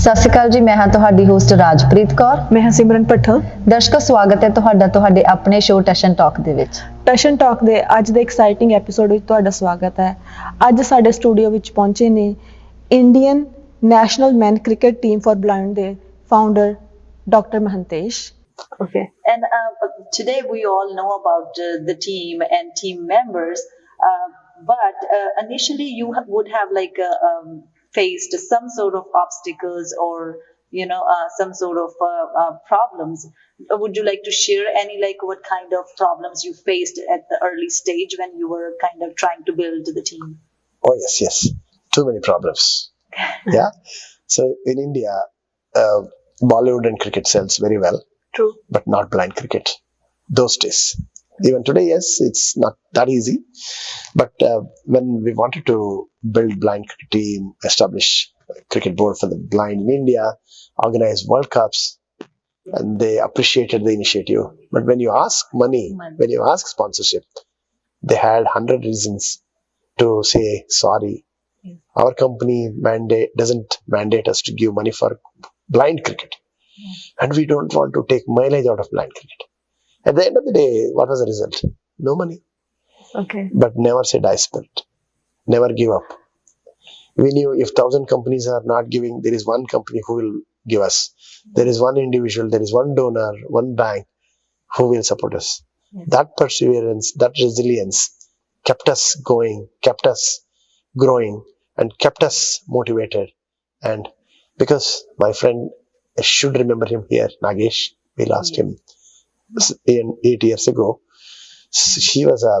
ਸਤਿ ਸ਼੍ਰੀ ਅਕਾਲ ਜੀ, ਮੈਂ ਹਾਂ ਤੁਹਾਡੀ ਹੋਸਟ ਰਾਜਪ੍ਰੀਤ ਕੌਰ। ਮੈਂ ਹਾਂ ਸਿਮਰਨ ਪੱਠਲ। ਦਰਸ਼ਕੋ, ਸਵਾਗਤ ਹੈ ਤੁਹਾਡੇ ਆਪਣੇ ਸ਼ੋਅ ਟਸ਼ਨ ਟਾਕ ਦੇ ਵਿੱਚ। ਟਸ਼ਨ ਟਾਕ ਦੇ ਅੱਜ ਦੇ ਐਕਸਾਈਟਿੰਗ ਐਪੀਸੋਡ ਵਿੱਚ ਤੁਹਾਡਾ ਸਵਾਗਤ ਹੈ। ਅੱਜ ਸਾਡੇ ਸਟੂਡੀਓ ਵਿੱਚ ਪਹੁੰਚੇ ਨੇ Indian national man cricket team for blind ਦੇ founder Dr. Mahantesh. Okay. And today we all know about the team and team members, but initially you would have faced some sort of obstacles or some sort of problems. Would you like to share any what kind of problems you faced at the early stage when you were kind of trying to build the team? Oh yes, too many problems. Yeah. So in India, Bollywood and cricket sells very well. True. But not blind cricket those days. Even today, yes, it's not that easy. But when we wanted to build blind cricket team, establish a cricket board for the blind in India, organize World Cups, and they appreciated the initiative. But when you ask money, when you ask sponsorship, they had 100 reasons to say sorry. Our company doesn't mandate us to give money for blind cricket. And we don't want to take mileage out of blind cricket. At the end of the day, what was the result? No money. Okay. But never say die spirit. Never give up. We knew if 1,000 companies are not giving, there is one company who will give us. There is one individual, there is one donor, one bank who will support us. Yes. That perseverance, that resilience kept us going, kept us growing, and kept us motivated. And because my friend, I should remember him here, Nagesh. We lost him 8 years ago. He was a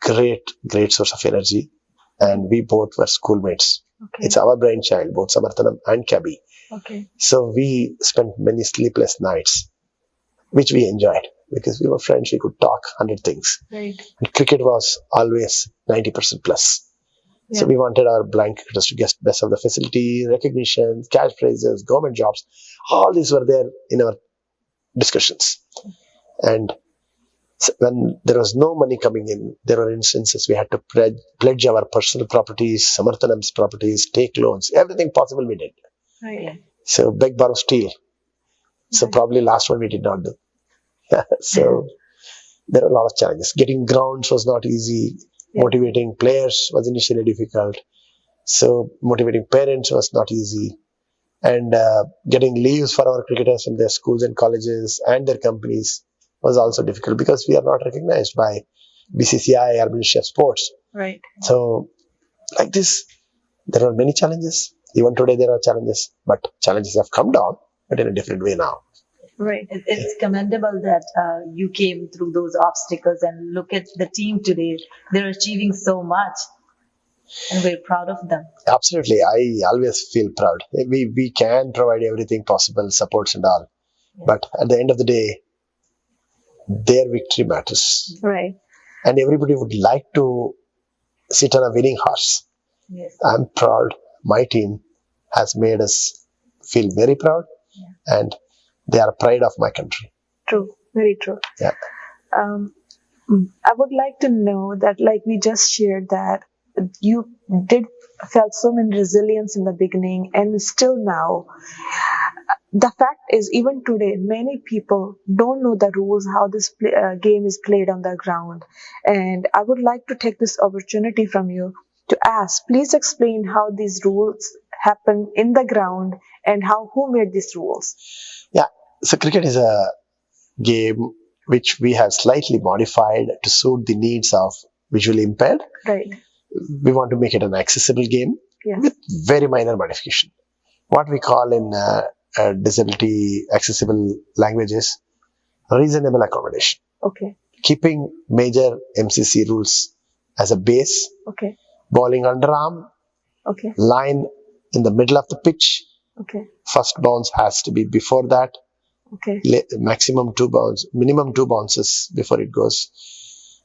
great source of energy, and we both were schoolmates. Okay. It's our brainchild, both Samarthanam and Kabi. Okay. So we spent many sleepless nights, which we enjoyed because we were friends. We could talk 100 things. Right. And cricket was always 90% plus. Yeah. So we wanted our blind cricketers to get best of the facility, recognition, cash prizes, government jobs. All these were there in our discussions. And when there was no money coming in, there were instances we had to pledge our personal properties, Samarthanam's properties, take loans, everything possible we did. Right. So beg, borrow, steal. So probably last one we did not do. So there were a lot of challenges. Getting grounds was not easy. Yeah. Motivating players was initially difficult. So motivating parents was not easy. And getting leaves for our cricketers from their schools and colleges and their companies was also difficult because we are not recognized by BCCI or Ministry of Sports. Right. So like this, there are many challenges. Even today there are challenges, but challenges have come down, but in a different way now. Right. It's commendable that you came through those obstacles, and look at the team today. They're achieving so much, and we're proud of them. Absolutely. I always feel proud. We can provide everything possible, supports and all. Yeah. But at the end of the day, their victory matters. Right. And everybody would like to sit on a winning horse. Yes. I'm proud. My team has made us feel very proud. Yeah. And they are pride of my country. True. Very true. Yeah. I would like to know that, like we just shared, that you felt so many resilience in the beginning and still now. The fact is, even today, many people don't know the rules, how this game is played on the ground. And I would like to take this opportunity from you to ask, please explain how these rules happen in the ground and who made these rules. Yeah, so cricket is a game which we have slightly modified to suit the needs of visually impaired. Right. We want to make it an accessible game. Yeah. With very minor modification. What we call in disability accessible languages, reasonable accommodation. Okay. Keeping major MCC rules as a base. Okay. Bowling underarm. Okay. Line in the middle of the pitch. Okay. First bounce has to be before that. Okay. Minimum 2 bounces before it goes.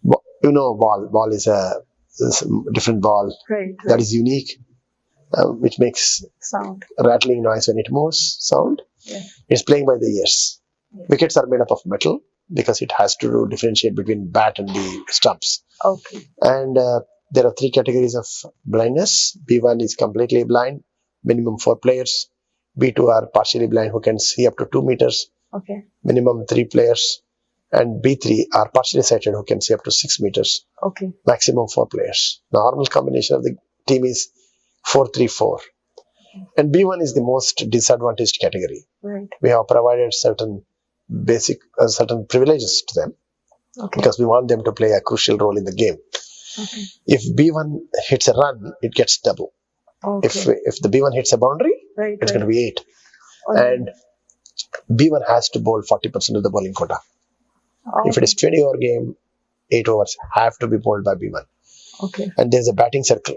Ball is a different ball. Right. That is unique, which makes sound, rattling noise when it moves, sound. Yeah. It's playing by the ears. Yeah. Wickets are made up of metal because it has to differentiate between bat and the stumps. Okay. And there are 3 categories of blindness. B1 is completely blind, minimum 4 players. B2 are partially blind who can see up to 2 meters, Okay. minimum 3 players. And B3 are partially sighted who can see up to 6 meters, Okay. maximum 4 players. Normal combination of the team is 4-3-4. And B1 is the most disadvantaged category. Right. We have provided certain certain privileges to them Okay. because we want them to play a crucial role in the game. Okay. If B1 hits a run, it gets double. Okay. If the B1 hits a boundary, Right. it's right. going to be 8. Okay. And B1 has to bowl 40% of the bowling quota. Oh, If it is 20-over game, 8 overs have to be bowled by B1. okay. And there's a batting circle.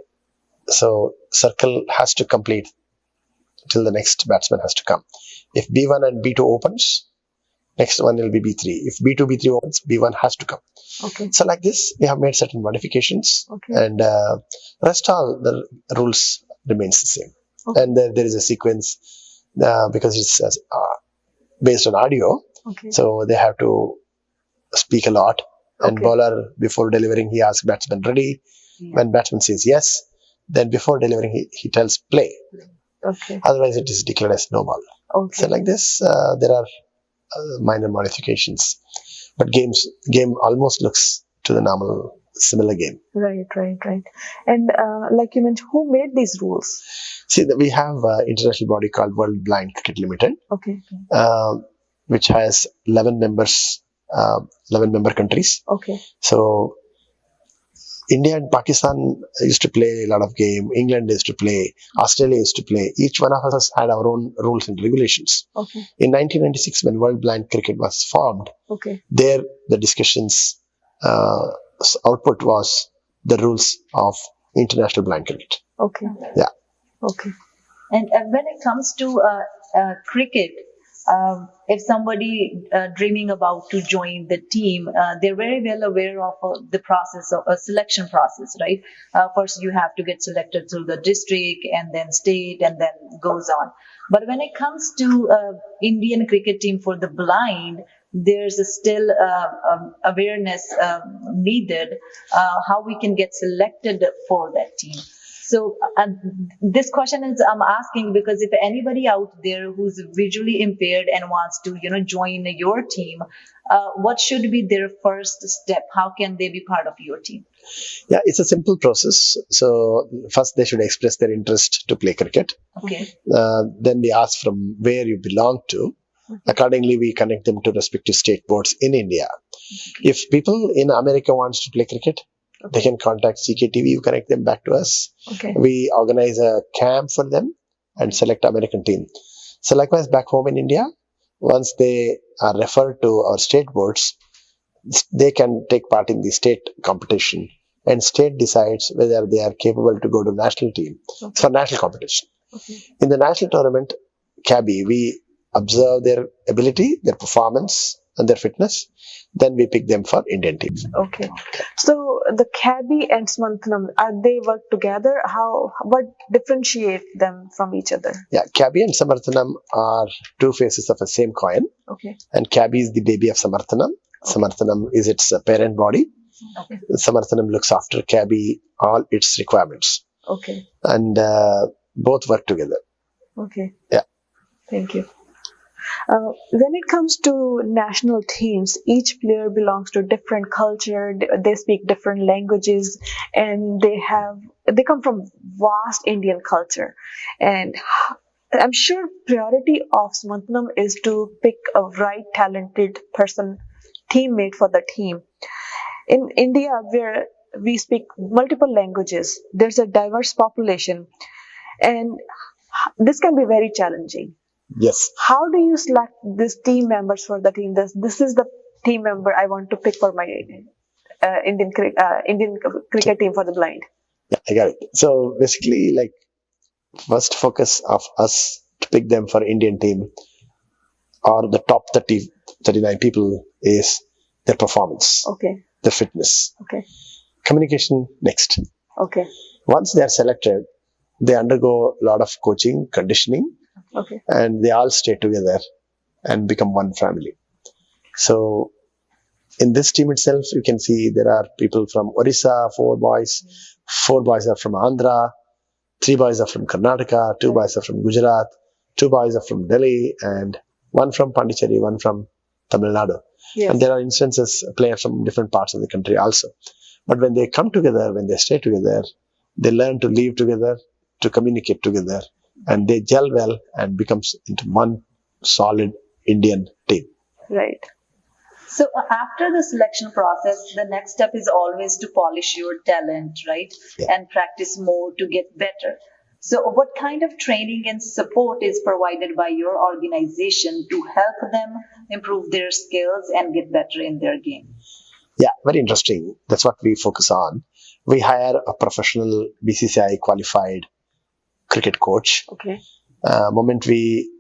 So circle has to complete till the next batsman has to come. If B1 and B2 opens, next one will be B3. If B2, B3 opens, B1 has to come. Okay. So like this, we have made certain modifications, Okay. and rest all the rules remains the same. Okay. And there is a sequence because it's based on audio, Okay. so they have to speak a lot. And Okay. bowler, before delivering, he asks batsman ready. Yeah. When batsman says yes, then before delivering, he tells play. Okay. Otherwise, it is declared as no ball. Okay. So like this, there are minor modifications, but game almost looks to the normal similar game. Right. And like you mentioned, who made these rules? See, we have an international body called World Blind Cricket Limited, Okay. which has 11 members, 11 member countries. Okay. So India and Pakistan used to play a lot of game. England used to play. Australia used to play. Each one of us had our own rules and regulations. Okay. In 1996, when World Blind Cricket was formed, Okay. there the discussions output was the rules of international blind cricket. Okay. Yeah. Okay. And when it comes to cricket, if somebody dreaming about to join the team, they're very well aware of the process of a selection process, right? First, you have to get selected through the district and then state and then goes on. But when it comes to Indian cricket team for the blind, there's still awareness needed how we can get selected for that team. So this question is I'm asking because if anybody out there who's visually impaired and wants to join your team, what should be their first step? How can they be part of your team? Yeah, it's a simple process. So first they should express their interest to play cricket. Okay. Then we ask from where you belong to. Accordingly, we connect them to respective state boards in India. If people in America wants to play cricket, they can contact CKTV. You connect them back to us. Okay. We organize a camp for them and select American team. So likewise, back home in India, once they are referred to our state boards, they can take part in the state competition, and state decides whether they are capable to go to national team for national competition. Okay. In the national tournament, CABI, we observe their ability, their performance, and their fitness. Then we pick them for Indian teams. Okay. So the CABI and Samarthanam, they work together? What differentiate them from each other? Yeah, CABI and Samarthanam are two faces of the same coin. Okay. And CABI is the baby of Samarthanam. Samarthanam is its parent body. Okay. Samarthanam looks after CABI, all its requirements. Okay. And both work together. Okay. Yeah. Thank you. When it comes to national teams, each player belongs to a different culture. They speak different languages, and they come from vast Indian culture. And I'm sure priority of Samarthanam is to pick a right talented teammate for the team. In India, where we speak multiple languages, there's a diverse population, and this can be very challenging. Yes. How do you select these team members for the team? This is the team member I want to pick for my Indian cricket team for the blind. Yeah, I got it. So basically, like, first focus of us to pick them for Indian team or the top 30, 39 people is their performance, Okay. their fitness. Okay. Communication next. Okay. Once they are selected, they undergo a lot of coaching, conditioning, Okay. and they all stay together and become one family. So in this team itself, you can see there are people from Orissa, 4 boys. 4 boys are from Andhra, 3 boys are from Karnataka, 2 boys are from Gujarat, two boys are from Delhi and one from Pondicherry, one from Tamil Nadu. Yes. And there are instances, players from different parts of the country also. But when they come together, when they stay together, they learn to live together, to communicate together, and they gel well and becomes into one solid Indian team. Right. So after the selection process, the next step is always to polish your talent, right? Yeah. And practice more to get better. So what kind of training and support is provided by your organization to help them improve their skills and get better in their game? Yeah, very interesting. That's what we focus on. We hire a professional BCCI qualified cricket coach. Okay. Moment we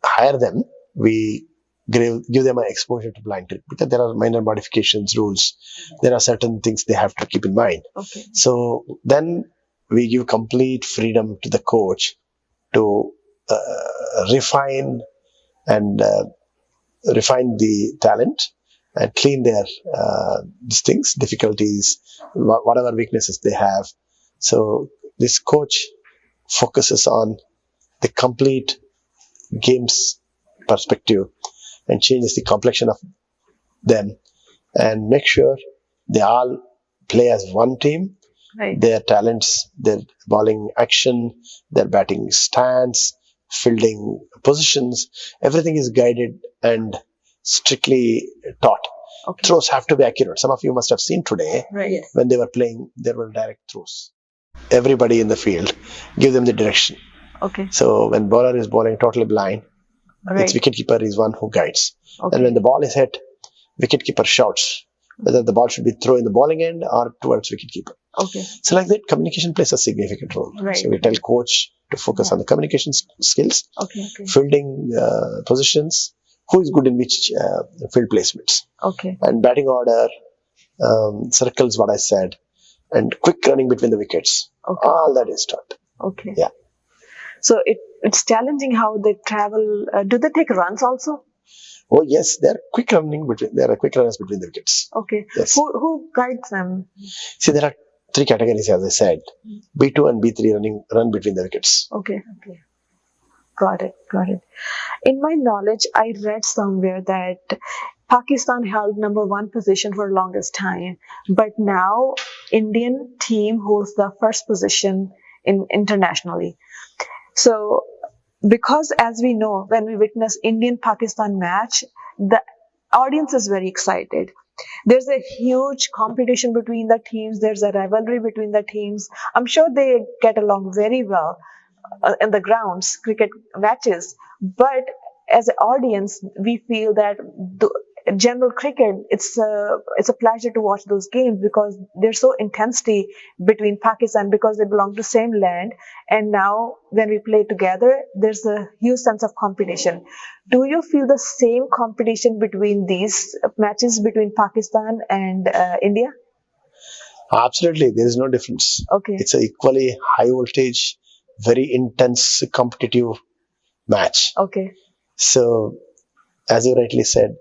hire them, we give them an exposure to blind cricket because there are minor modifications, rules. There are certain things they have to keep in mind. Okay. So then we give complete freedom to the coach to refine the talent and clean their these things, difficulties, whatever weaknesses they have. So this coach focuses on the complete game's perspective and changes the complexion of them and make sure they all play as one team. Right. Their talents, their bowling action, their batting stance, fielding positions, everything is guided and strictly taught. Okay. Throws have to be accurate. Some of you must have seen today Right. Yes. when they were playing, there were direct throws. Everybody in the field give them the direction. Okay. So when bowler is bowling totally blind, Right. its wicketkeeper is one who guides. Okay. And when the ball is hit, wicketkeeper shouts whether the ball should be thrown in the bowling end or towards wicketkeeper. Okay. So like that, communication plays a significant role. Right. So we tell coach to focus on the communication skills, Okay. Okay. fielding positions, who is good in which field placements, Okay. and batting order, circles, what I said, and quick running between the wickets. Okay. All that is taught. Okay. Yeah. So it's challenging how they travel. Do they take runs also? Oh yes, there are quick runners between the wickets. Okay. Yes. Who guides them? See, there are three categories, as I said. B2 and B3 run between the wickets. Okay. Okay. Got it. Got it. In my knowledge, I read somewhere that Pakistan held number one position for longest time, but now Indian team holds the first position internationally. So, because as we know, when we witness Indian-Pakistan match, the audience is very excited. There's a huge competition between the teams. There's a rivalry between the teams. I'm sure they get along very well in the grounds, cricket matches. But as an audience, we feel that the general cricket, it's a pleasure to watch those games because there's so intensity between Pakistan because they belong to the same land. And now when we play together, there's a huge sense of competition. Do you feel the same competition between these matches between Pakistan and India? Absolutely, there is no difference. Okay. It's an equally high voltage, very intense, competitive match. Okay. So, as you rightly said,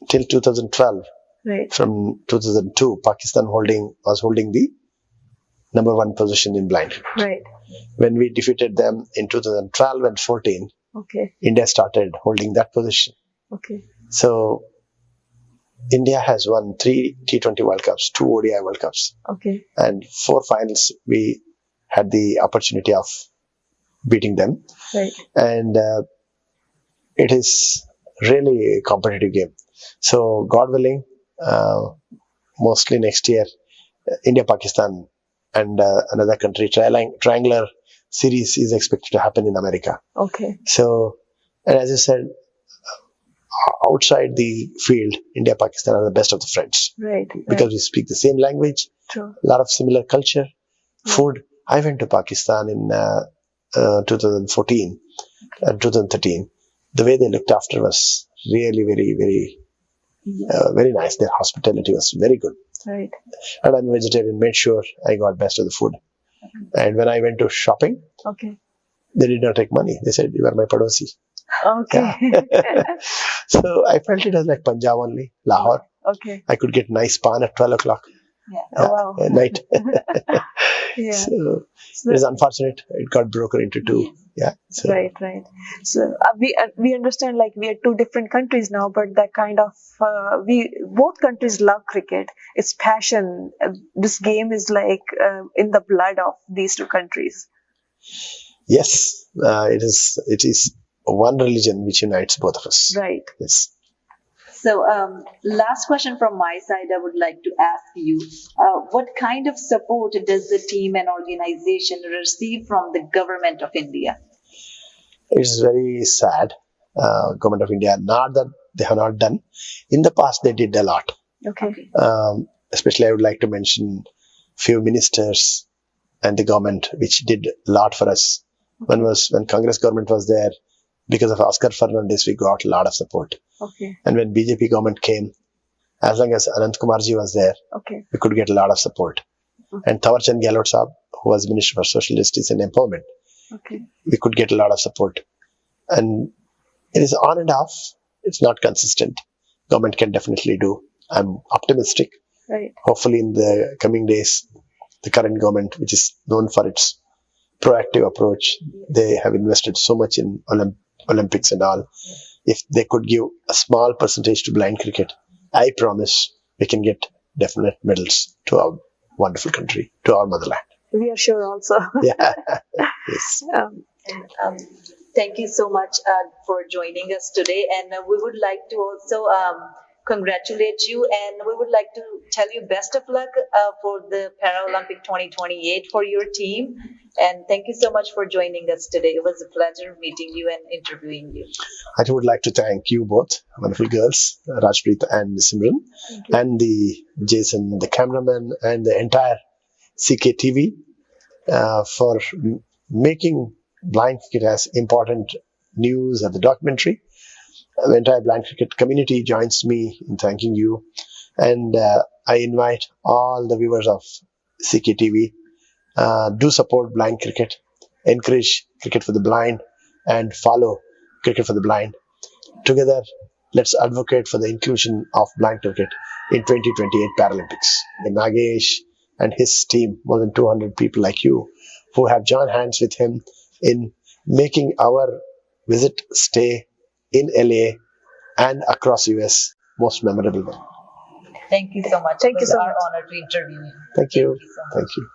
till 2012, Right. from 2002, Pakistan was holding the number one position in blind. Right. When we defeated them in 2012 and 14, Okay. India started holding that position. Okay. So, India has won 3 T20 World Cups, 2 ODI World Cups, Okay. and 4 finals. We had the opportunity of beating them, Right. and it is really a competitive game. So, God willing, mostly next year, India-Pakistan and another country triangular series is expected to happen in America. Okay. So, and as you said, outside the field, India, Pakistan are the best of the friends Right. because we speak the same language, True. a lot of similar culture, food. I went to Pakistan in 2014 and 2013. The way they looked after was really very, very, very nice. Their hospitality was very good. Right. And I'm a vegetarian, made sure I got best of the food. And when I went to shopping, Okay. they did not take money. They said, "You are my padosi." Okay. So I felt it was like Punjab only, Lahore. Okay. I could get nice pan at 12 o'clock. Yeah. Oh, wow. at night. Yeah. So So it is unfortunate. It got broken into two. Yeah. So right. So we understand like we are two different countries now, but that kind of we both countries love cricket. It's passion. This game is like in the blood of these two countries. yes, it is one religion which unites both of us. Right. Yes. So, last question from my side, I would like to ask you, what kind of support does the team and organization receive from the government of India? It's very sad. Government of India, not that they have not done. In the past, they did a lot. Okay. Especially, I would like to mention few ministers and the government, which did a lot for us. When Congress government was there, because of Oscar Fernandez, we got a lot of support. Okay. And when BJP government came, as long as Anant Kumarji was there, Okay. we could get a lot of support. And Thawarchand Gehlot Saab, who was Minister for Social Justice and Empowerment, Okay. we could get a lot of support. And it is on and off. It's not consistent. Government can definitely do. I'm optimistic. Right. Hopefully in the coming days, the current government, which is known for its proactive approach, they have invested so much in Olympics and all. If they could give a small percentage to blind cricket, I promise we can get definite medals to our wonderful country, to our motherland. We are sure also. Yeah. Yes. And, thank you so much for joining us today. And we would like to also congratulate you, and we would like to tell you best of luck for the Paralympic 2028 for your team. And thank you so much for joining us today. It was a pleasure meeting you and interviewing you. I would like to thank you both, wonderful girls, Rajpreet and Simran, and the Jason, the cameraman, and the entire CKTV for making blind cricket as important news of the documentary. The entire blind cricket community joins me in thanking you, and I invite all the viewers of CKTV, do support blind cricket, encourage cricket for the blind, and follow cricket for the blind. Together, let's advocate for the inclusion of blind cricket in 2028 Paralympics. And Nagesh and his team, more than 200 people like you, who have joined hands with him in making our stay in LA and across US most memorable one. Thank you so much. Thank you It was so our much. honor to interview you. Thank you. so much. Thank you.